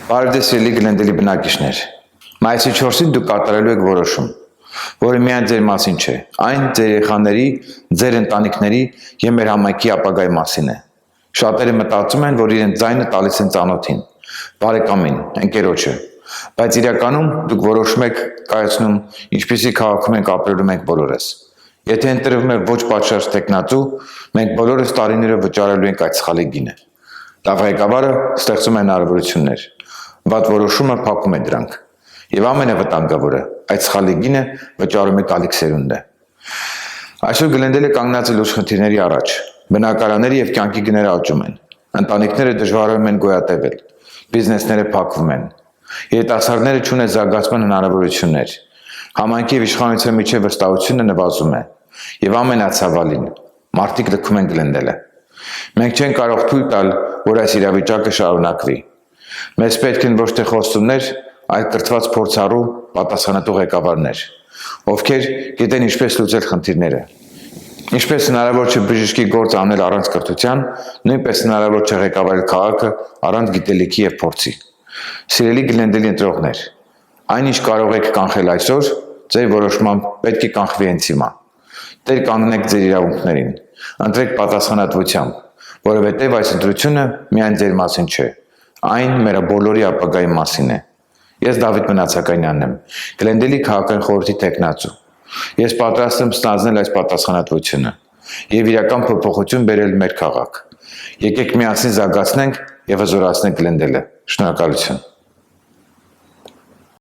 Բարևდեսելի Գլենդելի բնակիչներ, մայիսի 4-ին դուք կատարելու եք որոշում, որը միայն ձեր մասին չէ, այն ձեր երեխաների, ձեր ընտանիքների եւ մեր համայնքի ապագայի մասին է։ Շատերը մտածում են, որ իրենց ձայնը տալիս են ծանոթին, բարեկամին, ընկերոջը, բայց իրականում դուք որոշում եք կայացնում, ինչպեսի քաղաքում ենք ապրելու մենք բոլորս։ Եթե ընտրվում եք ոչ պատշաճ տեխնատու, մենք բոլորս տարիները վճարելու ենք այդ սխալի գինը։ Լավ ղեկավարը ստեղծում է հնարավորություններ, վատ որոշումը փակում է դրանք։ Եվ ամենավտանգավորը, այդ սխալի գինը վճարում է կալիք սերունդը։ Այսօր Գլենդելը կանգնած է լուրջ խնդիրների առաջ։ Բնակարանները եւ կյանքի գները աճում են։ Ընտանիքները դժվարանում են գոյատևել։ Բիզնեսները փակվում են։ Երիտասարդները չունեն զարգացման հնարավորություններ։ Համայնքի եւ իշխանության միջև վստահությունը նվազում է։ Եվ ամենացավալին, մարդիկ լքում են Գլենդելը։ Մենք չենք կարող թույլ տալ, որ այս իրավիճակը շարունակվի։ Մեզ պետք են ոչ թե խոստումներ, այլ կրթված փորձառու պատասխանատու ղեկավարներ, ովքեր գիտեն ինչպես լուծել խնդիրները։ Ինչպես հնարավոր չէ բժշկի գործ անել առանց կրթության, նույնպես հնարավոր չէ ղեկավարել քաղաքը առանց գիտելիքի եւ փորձի։ Սիրելի Գլենդելի ընտրողներ, այնինչ կարող եք կանխել այսօր, ձեր որոշմամբ պետք է կանխվի հենց հիմա։ Տեր կանոնեք ձեր իրավունքներին, ընտրեք պատասխանատվությամբ, որովհետև այս ընտրությունը միայն ձեր մասին չէ, այն մեր բոլորի ապագայի մասին է։ Ես Դավիթ Մնացականյանն եմ, Գլենդելի քաղաքային խորհրդի տեխնացու։ Ես պատրաստ եմ ստանձնել այս պատասխանատվությունը եւ իրական փոփոխություն բերել մեր քաղաք։ Եկեք միասին զարգացնենք եւ հզորացնենք Գլենդելը։ Շնորհակալություն։